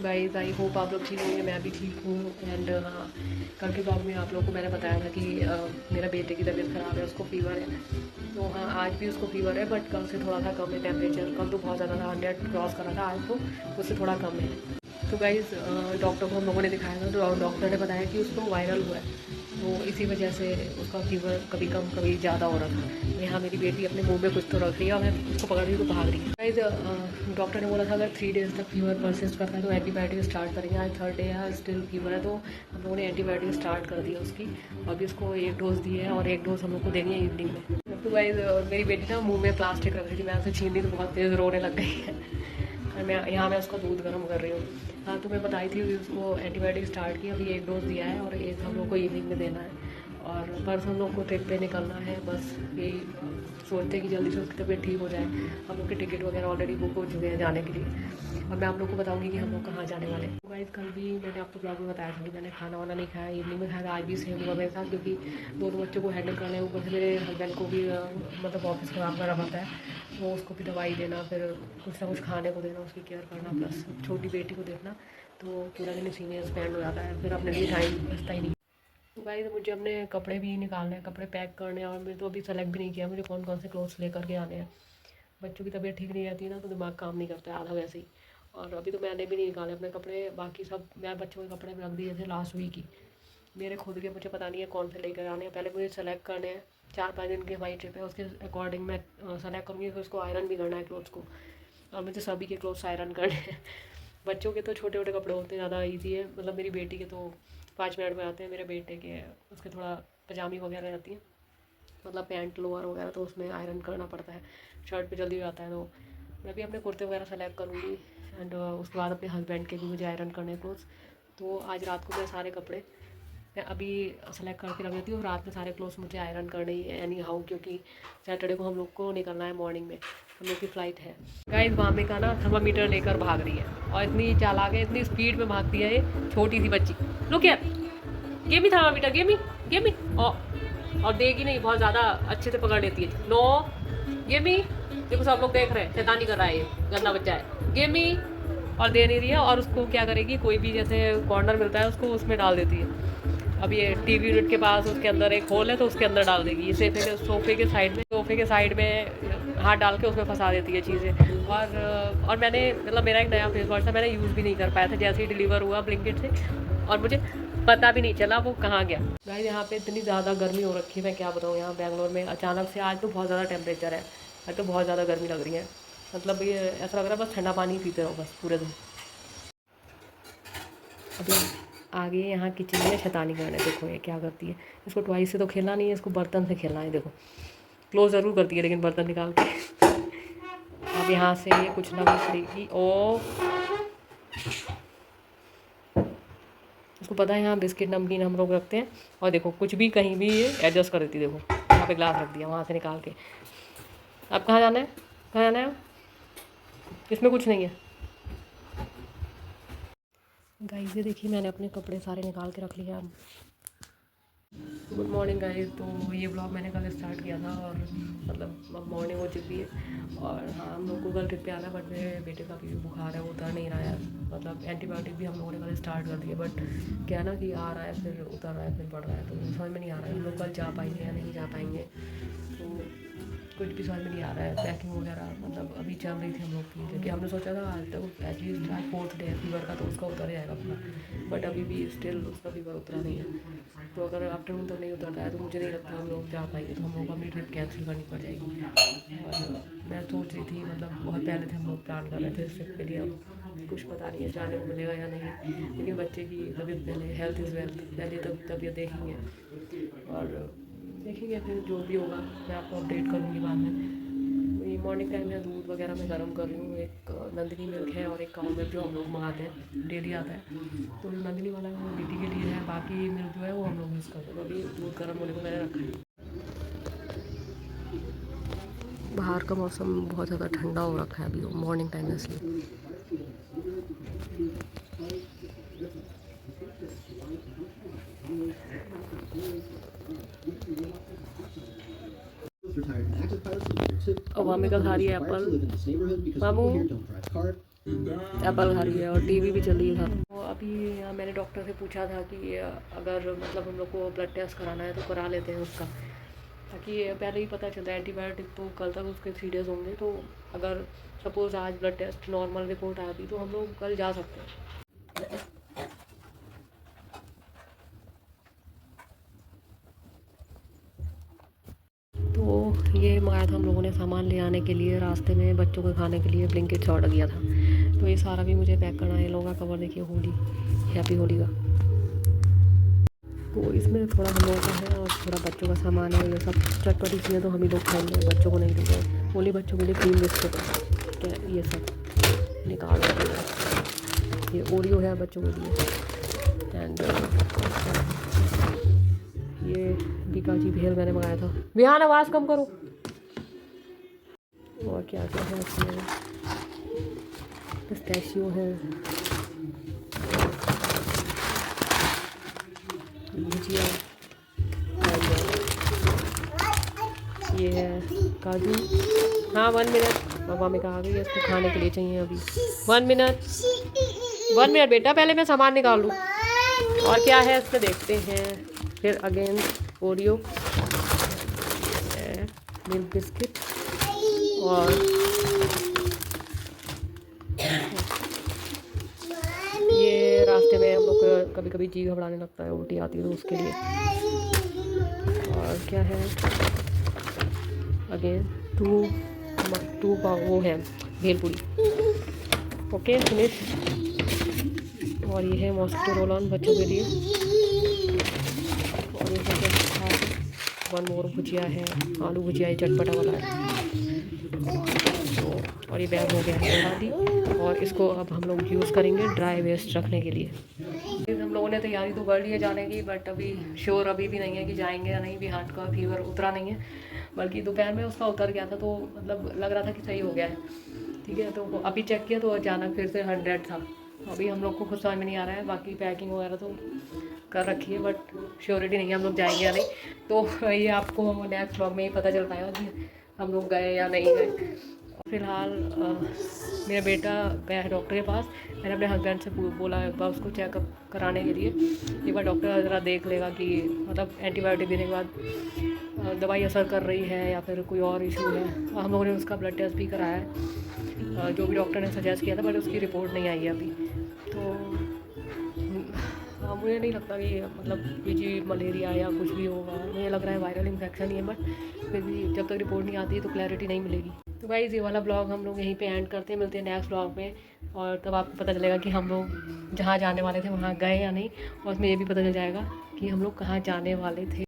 Guys I hope आप लोग ठीक होंगे, मैं भी ठीक हूँ। एंड हाँ, कल के ब्लॉग में आप लोगों को मैंने बताया था कि मेरा बेटे की तबीयत ख़राब है, उसको फीवर है। तो हाँ, आज भी उसको फीवर है, बट कल से थोड़ा सा कम है टेम्परेचर। कल तो बहुत ज़्यादा था, 100 क्रॉस करा था, आज तो उससे थोड़ा कम है। तो गाइस डॉक्टर को हम लोगों ने दिखाया था, तो डॉक्टर ने बताया कि उसको वायरल हुआ है, तो इसी वजह से उसका फीवर कभी कम कभी ज़्यादा हो रहा था। यहाँ मेरी बेटी अपने मुंह में कुछ तो रख रही है और मैं उसको पकड़ रही हूँ तो भाग रही है। गाइस डॉक्टर ने बोला था अगर 3 डेज़ तक फीवर परसिस्ट करता है तो एंटीबायोटिक स्टार्ट करेंगे। आज 3rd डे है, स्टिल फीवर है, तो हम लोगों ने एंटीबायोटिक स्टार्ट कर दिया उसकी। अभी उसको 1 डोज दी है और 1 डोज हम लोग को देनी है इवनिंग में। तो गाइस मेरी बेटी ना मुँह में प्लास्टिक रख रही थी, मैं उसे छीन ली तो बहुत तेज़ रोने लग गई है। मैं उसका दूध गर्म कर रही हूँ। हाँ, तो मैं बताई थी उसको एंटीबायोटिक स्टार्ट की, अभी 1 डोज दिया है और 1 हम लोग को इवनिंग में देना है। और परसों हम लोग को ट्रिप पे निकलना है, बस यही सोचते हैं कि जल्दी से उसकी तबीयत ठीक हो जाए। हम लोग के टिकट वगैरह ऑलरेडी बुक हो चुके हैं जाने के लिए, और मैं आप लोग को बताऊंगी कि हम लोग कहाँ जाने वाले हैं। गाइस कल भी मैंने आपको ब्लॉग में बताया था कि मैंने खाना वाना नहीं खाया, इवनिंग में खाया। आज भी सेम हुआ मेरे साथ, क्योंकि दोनों बच्चों को हैंडल करना है, ऊपर से मेरे हस्बैंड को भी मतलब ऑफिस का काम करना पड़ता है, तो उसको भी दवाई देना, फिर कुछ ना कुछ खाने को देना, उसकी केयर करना, प्लस छोटी बेटी को देखना, तो पूरा दिन इसी में स्पेंड हो जाता है, फिर अपने लिए टाइम बचता ही नहीं। गाइस मुझे अपने कपड़े भी निकालने हैं, कपड़े पैक करने हैं, और मैं तो अभी सेलेक्ट भी नहीं किया मुझे कौन कौन से क्लोथ्स लेकर के आने हैं। बच्चों की तबीयत ठीक नहीं रहती है ना, तो दिमाग काम नहीं करता है आधा वैसे ही। और अभी तो मैंने भी नहीं निकाले अपने कपड़े, बाकी सब मैं बच्चों के कपड़े रख दिए थे लास्ट वीक ही। मेरे खुद के मुझे पता नहीं है कौन से लेकर आने हैं, पहले मुझे सेलेक्ट करने हैं। 4-5 दिन की हमारी ट्रिप है, उसके अकॉर्डिंग मैं सेलेक्ट करूँगी, फिर उसको आयरन भी करना है क्लोथ्स को, और मुझे सभी के क्लोथ्स आयरन करने हैं। बच्चों के तो छोटे छोटे कपड़े होते हैं, ज़्यादा ईजी है, मतलब मेरी बेटी के तो 5 मिनट में आते हैं, मेरे बेटे के उसके थोड़ा पजामी वगैरह रहती है, मतलब पैंट लोअर वगैरह, तो उसमें आयरन करना पड़ता है। शर्ट पे जल्दी हो जाता है, तो मैं भी अपने कुर्ते वगैरह सेलेक्ट करूँगी। एंड उसके बाद अपने हस्बैंड के भी मुझे आयरन करने क्लोथ्स। तो आज रात को मैं सारे कपड़े मैं अभी सेलेक्ट करके रख देती हूँ, रात में सारे क्लोथ्स मुझे आयरन करने ही एनी हाउ, क्योंकि सैटरडे को हम लोग को निकलना है मॉर्निंग में, हम लोग की फ़्लाइट है। गाइस मामे का ना थर्मामीटर लेकर भाग रही है, और इतनी चालाक है, इतनी स्पीड में भागती है ये छोटी सी बच्ची। लुक यार, गेमी थर्मामीटर, गेमी गेमी, और देगी नहीं, बहुत ज़्यादा अच्छे से पकड़ लेती है। नो गेमी, देखो सब लोग देख रहे हैं, शैतानी कर रहा है ये, गंदा बच्चा है गेमी, और दे नहीं रही है। और उसको क्या करेगी, कोई भी जैसे कॉर्नर मिलता है उसको उसमें डाल देती है। अब ये टीवी यूनिट के पास उसके अंदर एक होल है, तो उसके अंदर डाल देगी, इसे फिर सोफे के साइड में हाथ डाल के उसमें फंसा देती है चीज़ें। और मैंने मतलब मेरा एक नया फेस वॉश था, मैंने यूज़ भी नहीं कर पाया था, जैसे ही डिलीवर हुआ ब्लिंकिट से, और मुझे पता भी नहीं चला वो कहाँ गया। गाइस यहाँ पे इतनी ज़्यादा गर्मी हो रखी है, मैं क्या बताऊँ, यहाँ बेंगलोर में अचानक से आज तो बहुत ज़्यादा टेम्परेचर है, आज तो बहुत ज़्यादा गर्मी लग रही है। मतलब ये ऐसा लग रहा है बस ठंडा पानी पीते रहो बस पूरे दिन। अभी आगे यहाँ किचन में शैतानी करने, देखो ये क्या करती है। इसको टॉय से तो खेलना नहीं है, इसको बर्तन से खेलना है। देखो क्लोज ज़रूर करती है लेकिन बर्तन निकाल के। अब यहाँ से ये कुछ ना कुछ लेगी। ओ उसको पता है यहाँ बिस्किट नमकीन हम लोग रखते हैं, और देखो कुछ भी कहीं भी ये एडजस्ट कर देती है। देखो यहाँ पे ग्लास रख दिया, वहाँ से निकाल के। अब कहाँ जाना है, कहाँ जाना है, इसमें कुछ नहीं है। गाइस ये देखिए मैंने अपने कपड़े सारे निकाल के रख लिए। गुड मॉर्निंग गाइस, तो ये ब्लॉग मैंने कल स्टार्ट किया था, और मतलब अब मॉर्निंग हो चुकी है। और हाँ, हम लोग को कल ट्रिप पे आना है, बट मेरे बेटे का भी बुखार है, वो उतर नहीं रहा है। मतलब एंटीबायोटिक भी हम लोगों ने कल स्टार्ट कर दिया, बट क्या है ना कि आ रहा है फिर उतर रहा है फिर बढ़ रहा है, तो समझ में नहीं आ रहा है हम लोग कल जा पाएंगे या नहीं जा पाएंगे। तो कुछ भी समझ में नहीं आ रहा है। पैकिंग वगैरह मतलब अभी चल रही थी हम लोग की, क्योंकि हमने सोचा था आज तक एटलीस्ट आज 4th डे है फीवर का, तो उसका उतर जाएगा पूरा, बट अभी भी स्टिल उसका फीवर उतरा नहीं है। तो अगर आफ्टरनून तक नहीं उतरता है तो मुझे नहीं लगता हम लोग जा पाएंगे, तो हम लोग अपनी ट्रिप कैंसिल करनी पड़ जाएगी। और मैं सोच रही थी, मतलब बहुत पहले से हम लोग प्लान कर रहे थे इस ट्रिप के लिए, अब कुछ पता नहीं है जाने को मिलेगा या नहीं, लेकिन बच्चे की तबीयत पहले, हेल्थ इज़ वेल्थ, पहले तबीयत देखेंगे, और देखेंगे फिर जो भी होगा मैं आपको अपडेट करूँगी बाद में। ये मॉर्निंग टाइम में दूध वगैरह मैं गर्म कर रही हूँ। एक नंदिनी मिल्क है और एक काउ मिल्क जो हम लोग मंगाते हैं, डेली आता है, तो नंदिनी वाला वो बेटी के लिए है, बाकी मिल्क जो है वो हम लोग यूज़ करते हैं। तो अभी दूध गर्म होने को मैंने रखा है। बाहर का मौसम बहुत ज़्यादा ठंडा हो रखा है अभी मॉर्निंग टाइम में, इसलिए। अब मामी का खा रही है एप्पल। मामू एप्पल खा रही है और टीवी भी चल रही है। तो अभी मैंने डॉक्टर से पूछा था कि अगर मतलब हम लोग को ब्लड टेस्ट कराना है तो करा लेते हैं उसका, ताकि पहले ही पता चलता है। एंटीबायोटिक तो कल तक उसके सीरियस होंगे, तो अगर सपोज़ आज ब्लड टेस्ट नॉर्मल रिपोर्ट आती तो हम लोग कल जा सकते हैं। तो ये मंगाया था हम लोगों ने सामान ले आने के लिए, रास्ते में बच्चों को खाने के लिए ब्लिंकिट से ऑर्डर किया था। तो ये सारा भी मुझे पैक करना है। लोगों का कवर देखिए, होली, हैप्पी होली का। तो इसमें थोड़ा हम लोगों का है और थोड़ा बच्चों का सामान है। ये सब चटपटी चीज़ें तो हम ही लोग खाएंगे, बच्चों को नहीं देंगे। ओनली बच्चों के लिए क्रीम बिस्कुट है, ये सब निकाल देंगे। ये ओरियो है बच्चों के लिए। एंड ये बीकाजी भेल मैंने मंगाया था। विहान आवाज़ कम करो। और क्या क्या है इसमें, पिस्ताशियो है, भुजिया, ये है काजू। हाँ 1 मिनट, पापा में कहा गई है, इसको खाने के लिए चाहिए अभी। 1 मिनट बेटा, पहले मैं सामान निकाल लूँ। और क्या है इसमें देखते हैं। फिर अगेन ओरियो, मिल्क बिस्किट, और ये रास्ते में हम लोग को कभी कभी जी घबराने लगता है, उल्टी आती है तो उसके लिए। और क्या है, अगेन टू वो है भेलपुरी। Okay finish. और ये है मॉस्किटो रोल ऑन बच्चों के लिए। और ये है 1 मोर भुजिया है, आलू भुजिया, ये चटपटा वाला है। तो और ये बैग हो गया है रेडी, और इसको अब हम लोग यूज़ करेंगे ड्राई वेस्ट रखने के लिए। हम लोगों ने तैयारी तो कर ली है जाने की, बट अभी श्योर अभी भी नहीं है कि जाएंगे या नहीं। विहान का फीवर उतरा नहीं है, बल्कि दोपहर में उसका उतर गया था, तो मतलब लग रहा था कि सही हो गया है। ठीक है, तो अभी चेक किया तो अचानक फिर से 100 था। अभी हम लोग को खुद समझ में नहीं आ रहा है। बाकी पैकिंग वगैरह तो कर रखी है, बट श्योरिटी नहीं है हम लोग जाएंगे या नहीं। तो ये आपको नेक्स्ट व्लॉग में ही पता चल पाएगा कि हम लोग गए या नहीं गए। फ़िलहाल मेरा बेटा गया है डॉक्टर के पास। मैंने अपने हस्बैंड से बोला एक बार उसको चेकअप कराने के लिए। एक बार डॉक्टर ज़रा देख लेगा कि मतलब एंटीबायोटिक देने के बाद दवाई असर कर रही है या फिर कोई और इशू है। हम लोगों ने उसका ब्लड टेस्ट भी कराया है, जो भी डॉक्टर ने सजेस्ट किया था, बट उसकी रिपोर्ट नहीं आई है अभी। तो मुझे नहीं लगता कि मतलब पीजी मलेरिया या कुछ भी होगा। मुझे लग रहा है वायरल इन्फेक्शन ही है, बट फिर भी जब तक रिपोर्ट नहीं आती तो क्लैरिटी नहीं मिलेगी। तो भाई ये वाला ब्लॉग हम लोग यहीं पे एंड करते हैं। मिलते हैं नेक्स्ट ब्लॉग में, और तब आपको पता चलेगा कि हम लोग जहाँ जाने वाले थे वहाँ गए या नहीं, और उसमें ये भी पता चल जाएगा कि हम लोग कहाँ जाने वाले थे।